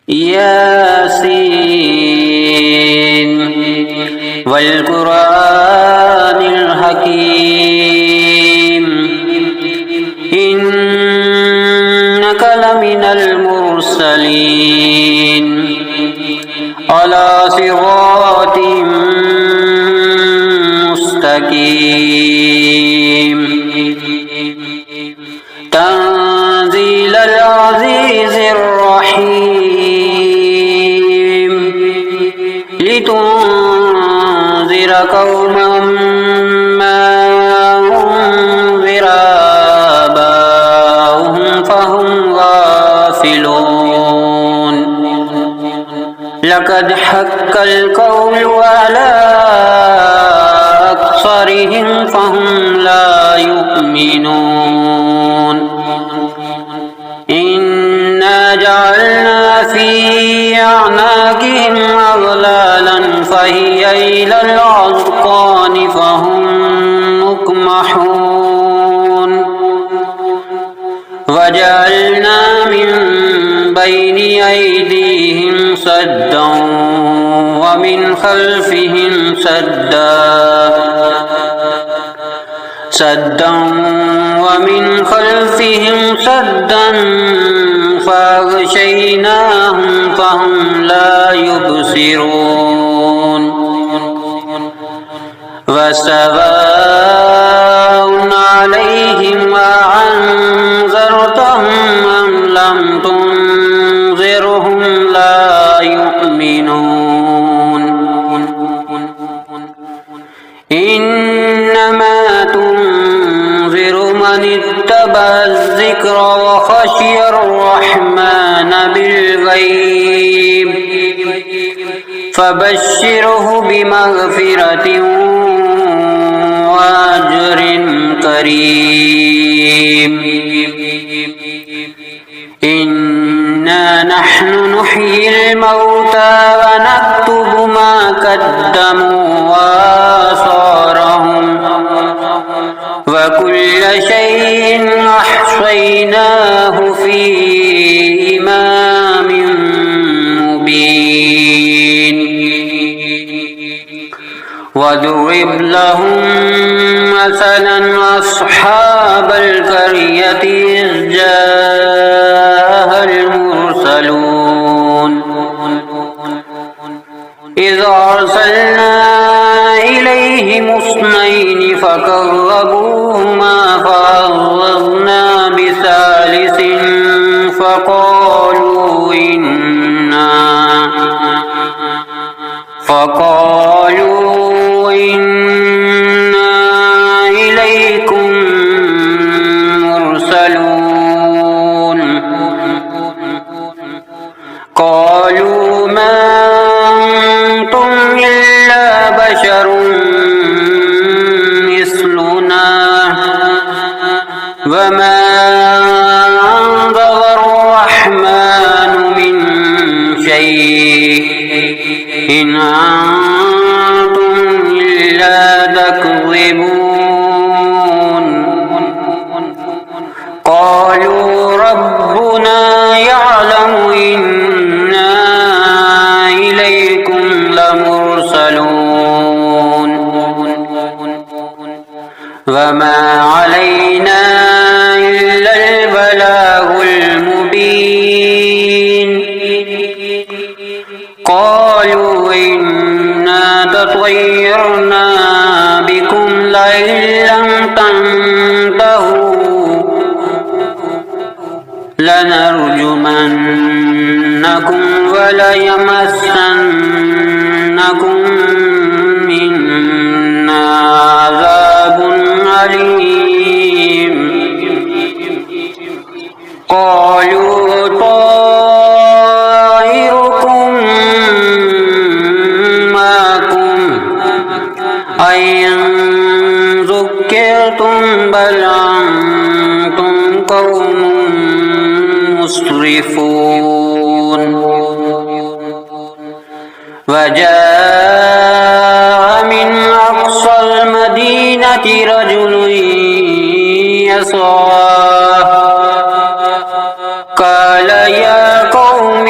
ياسين والقرآن الحكيم إنك لمن المرسلين على صراط مستقيم تنزيل العزيز الرحيم لتنذر قوما ما أنذر آباؤهم فهم غافلون لقد حق القول على أكثرهم فهم لا يؤمنون إنا جعلنا في أعناقهم أغلالا فهي إلى الأذقان فهم مقمحون وجعلنا من بين أيديهم سدا ومن خلفهم سدا ومن خلفهم سدا فأغشيناهم فهم لا يبصرون وسواء عليهم أأنذرتهم أم لم تنذرهم لا يؤمنون إنما تنذر من اتبع الذكر وخشي الرحمن بالغيب فبشره بمغفرة وأجر كريم إنا نحن نحيي الموتى ونكتب ما قدموا وآثارهم وكل شيء أحصيناه في إمام مبين واضرب لهم مثلا أصحاب القرية إذ جاءها المرسلون إذ أرسلنا إليهم اثنين فكذبوهما فعززنا بثالث فقالوا إنا إليكم مرسلون قالوا ما أنتم إلا بشر مثلنا وما أنزل الرحمن من شيء إن أنتم إلا تكذبون قالوا ربنا يعلم إنا إليكم لمرسلون وما علينا إلا البلاغ المبين قالوا إنا تطيرنا بكم لئن لم تنتهوا لنرجمنكم وليمسنكم منا عذاب أليم قالوا طائركم معكم أئن ذكرتم بل أنتم قوم مسرفون وجاء من أقصى المدينة رجل يسعى قال يا قوم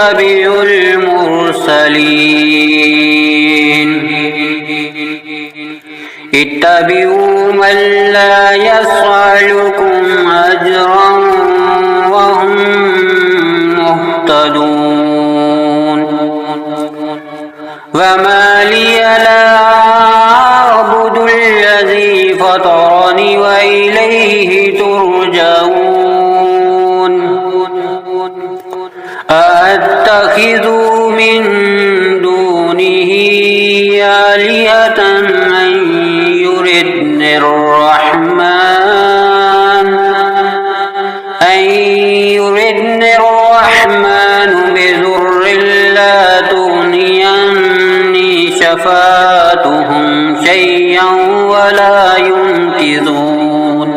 يتبع المرسلين اتبعوا من لا يسألكم أجرا وهم مهتدون وما لي لا أعبد الذي فطرني وإليه ترجعون أأتخذ من دونه آلهة من يردني الرحمن بضر لا تغني عني شفاعتهم شيئا ولا ينقذون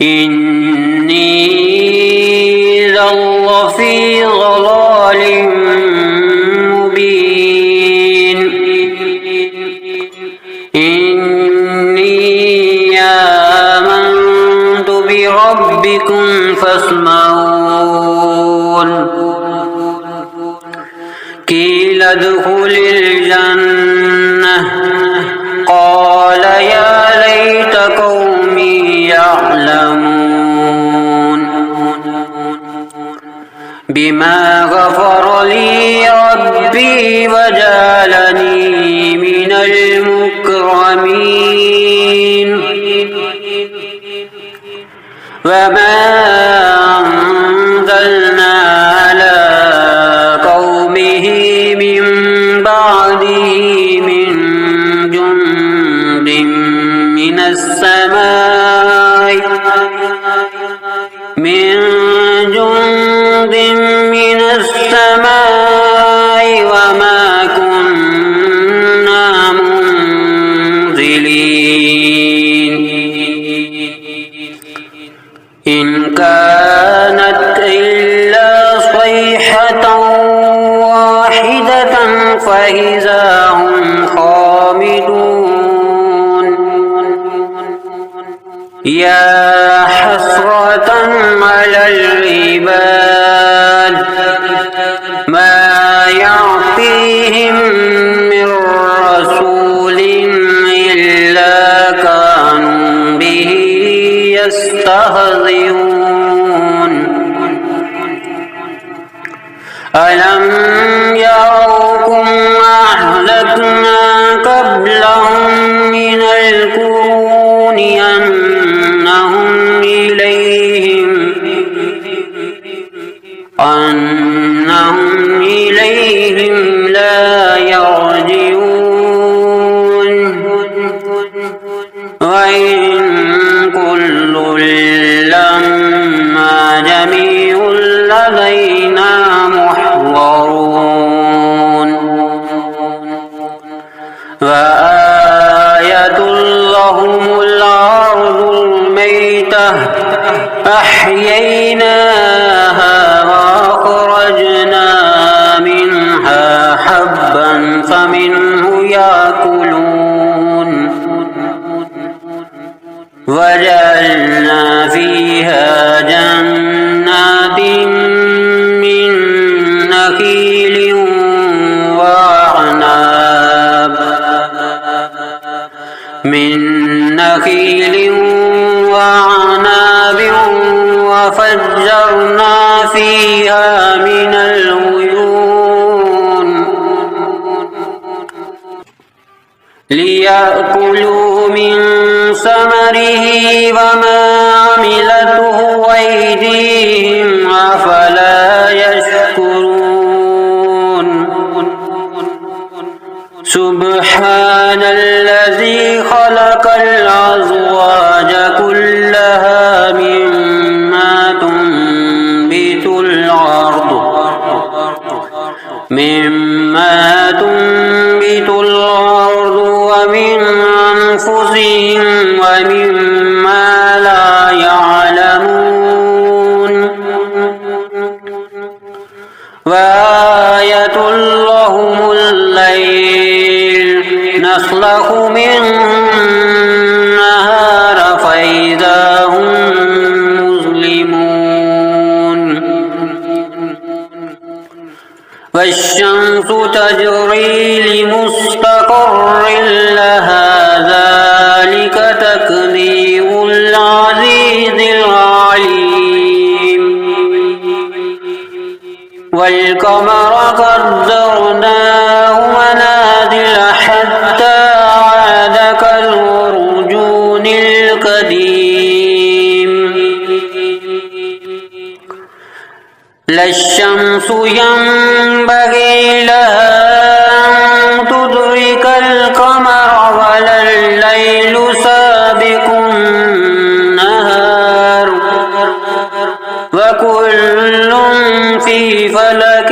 إني إذا لفي ضلال مبين إني آمنت بربكم فاسمعون قيل ادخل الجنة قال يا ليت قومي يعلمون بما غفر لي ربي وجعلني من المكرمين وما أنزلنا على قومه من بعده من جند من السماء وما كنا منزلين إن كانت إلا صيحة واحدة فإذا هم خامدون يا حسرة على العباد ما يعطيهم من رسول إلا كانوا به يستهزئون ألم يروا أهلكنا قبلهم من القرون أنهم إليهم لا يرجعون وإن كل لما جميع لدينا محضرون وآية لهم الأرض الميتة أحييناها وأخرجنا منها حبا فمنه يأكلون وجعلنا فيها جنات من نخيل وعناب وفجرنا فيها من العيون ليأكلوا من ثمره وما عملته أيديهم أفلا يشكرون سبحان الذي خلق الأزواج كلها مما تنبت الأرض ومن أنفسهم ومما لا يعلمون وآية لهم الليل نسلخ منه النهار فإذا هم مظلمون تجري لمستقر لها ذلك تقدير العزيز العليم والقمر قدرناه منازل حتى عاد كالعرجون القديم لا الشمس ينبغي لها أن تدرك القمر ولا الليل سابق النهار وكل في فلك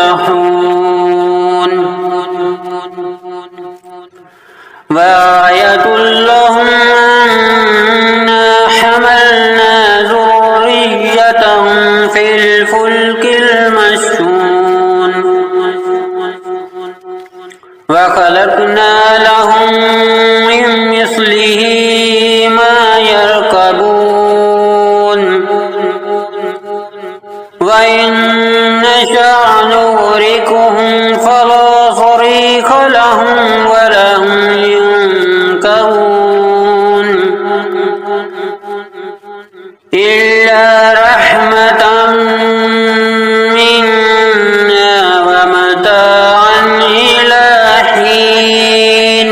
يسبحون وآية لهم أنا حملنا ذريتهم في الفلك المشحون وخلقنا لهم من مثله ما يركبون وإن نشأ نغرقهم فلا صريخ لهم ولا هم ينكرون إلا رحمة منا ومتاعا إلى حين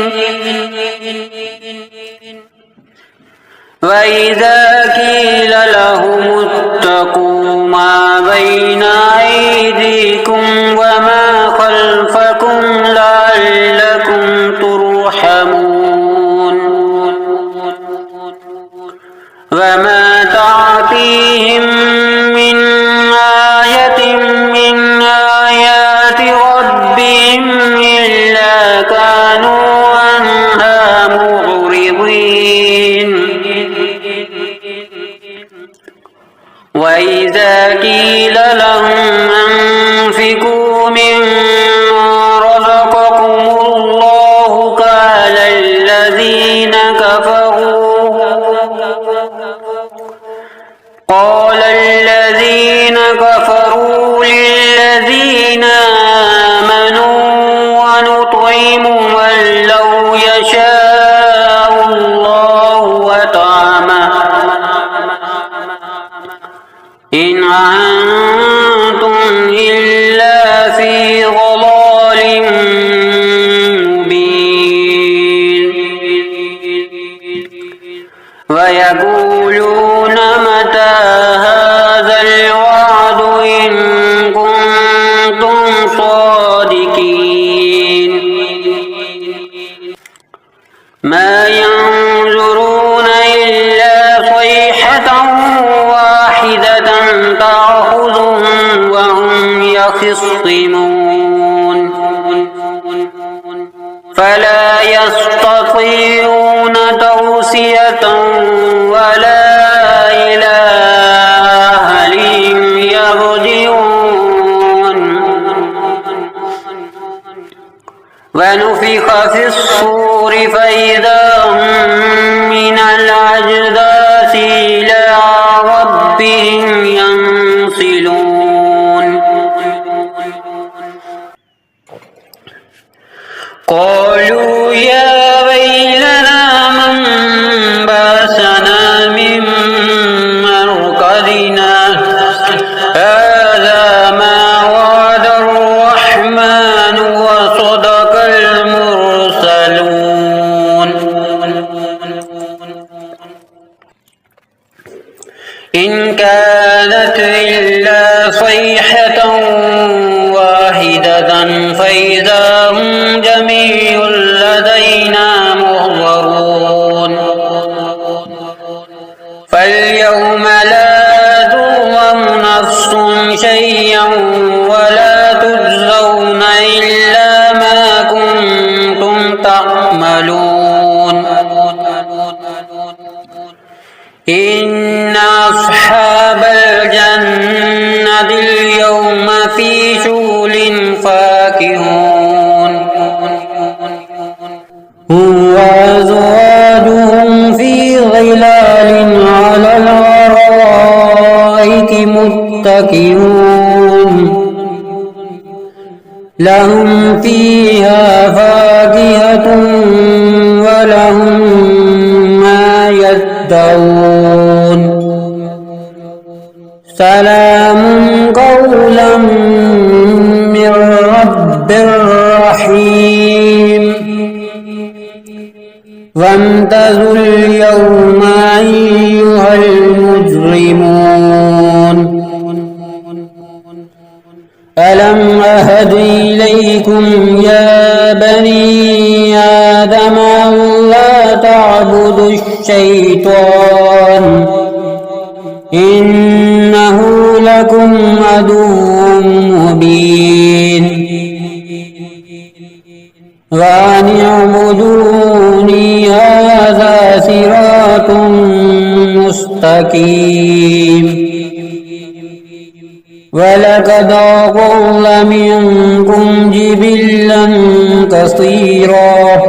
وإذا قيل لهم اتقوا ما بين أيديكم وما خلفكم لعلكم ترحمون وما تعطيهم من آية من آيات ربهم إلا كانوا عنها معرضين وإذا قيل لهم أنفقوا مما رزقكم الله قال الذين كفروا للذين آمنوا ونطعم من لو يشاء الله وطعمه إن أنتم إلا في ضلال مبين ويقولون متى هذا الوعد إن كنتم صادقين ما ينظرون إلا صيحة واحدة تأخذهم وهم يخصمون فلا يستطيعون توصية ولا إلى أهلهم يرجعون ونفخ في الصور فإذا هم من الأجداث إلى ربهم ينسلون قالوا يا ويلنا من بعثنا من مرقدنا هذا ما وعد الرحمن وصدق المرسلون إن كانت إلا صيحة واحدة فإذا هم جميع لدينا محضرون فاليوم لا تظلم نفس شيئا ولا تجزون إلا ما كنتم تعملون إن أصحاب الجنة اليوم في شغل فاكهون هم وأزواجهم في ظلال على الأرائك متكئون لهم فيها فاكهة ولهم ما يدعون سلام قولا من رب رحيم وامتازوا اليوم أيها المجرمون ألم أهد إليكم يا بني آدم ألا تعبدوا الشيطان إنه لكم عدو مبين وأن اعبدوني هذا صراط مستقيم ولقد أضل منكم جبلا كثيرا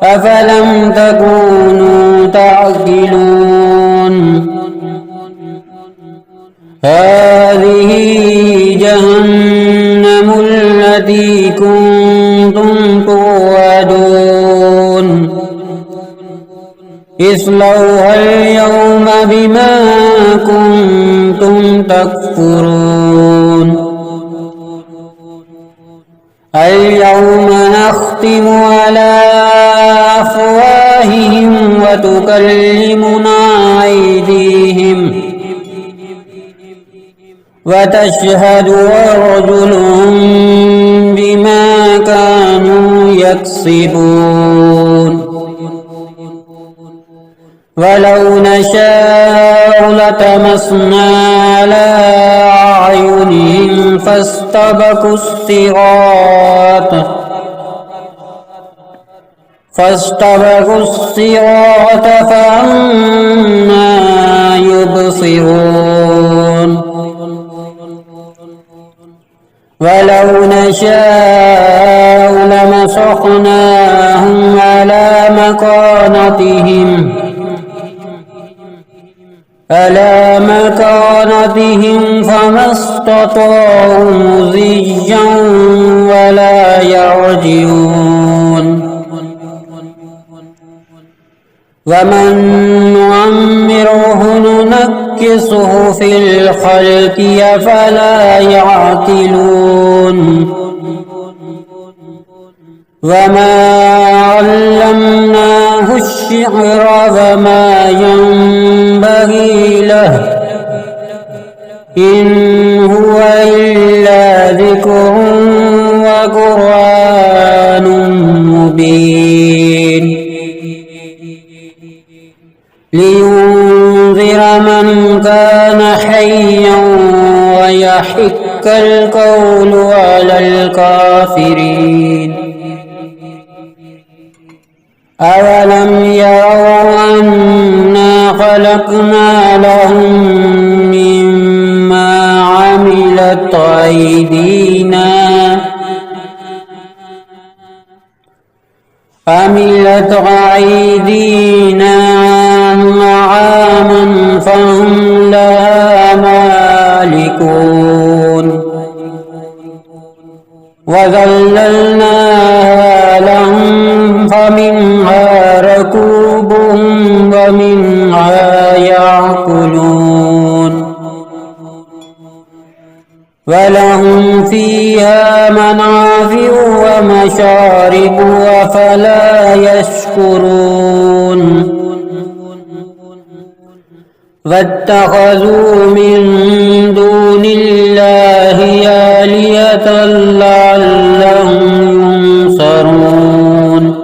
أفلم تكونوا تعقلون هذه جهنم التي كنتم توعدون اصلوها اليوم بما كنتم تكفرون اليوم نختم على أفواههم وتكلمنا أيديهم وتشهد أرجلهم بما كانوا يكسبون ولو نشاء لطمسنا على أعينهم فاستبقوا الصراط فأنى يبصرون ولو نشاء لمسخناهم على مكانتهم فما استطاعوا مضيا ولا يرجعون ومن نعمره ننكسه في الخلق أفلا يعقلون وما علمناه الشعر وما ينبغي له إن هو إلا ذكر وقرآن مبين لينذر من كان حيا ويحق القول على الكافرين أولم يروا أنا خلقنا لهم مما عملت أيدينا نعاما فهم لها مالكون وذللناها لهم فمنها ركوبهم ومنها يأكلون ولهم فيها منافع ومشارب أفلا يشكرون واتخذوا من دون الله آلهة لعلهم ينصرون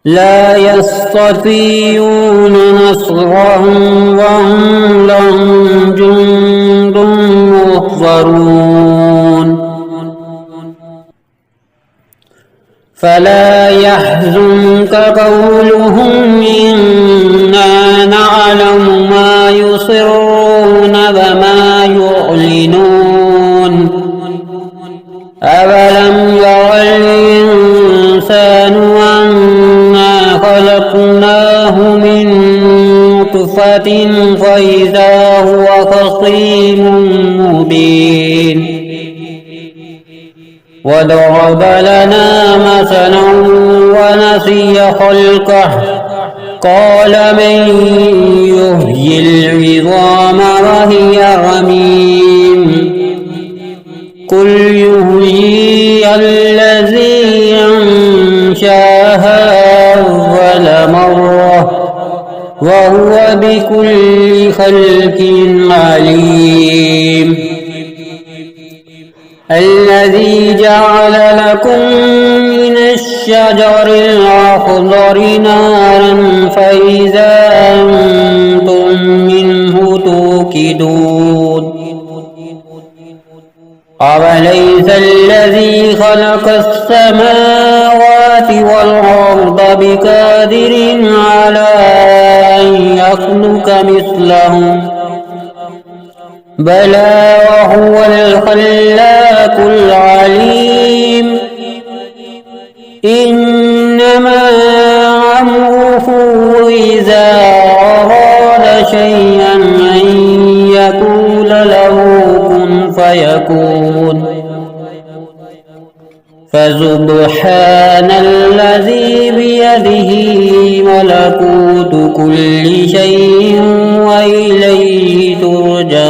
لا يستطيعون نصرهم وهم لهم جند محضرون فلا يحزنك قولهم إنا نعلم ما يسرون وما يعلنون أولم ير الإنسان أنا خلقناه من نطفة فإذا هو خصيم مبين وضرب لنا مثلا ونسي خلقه قال من يحيي العظام وهي رميم قل يحييها الذي أنشاها أول مرة وهو بكل خلق عليم الذي جعل لكم من الشجر الأخضر نارا فإذا أنتم منه توقدون أوليس الذي خلق السماوات والأرض بقادر على أن يخلق مثلهم بلى وهو الخلاق العليم إنما أمره إذا أراد شيئا أن يقول له كن فيكون فسبحان الذي بيده ملكوت كل شيء وإليه ترجعون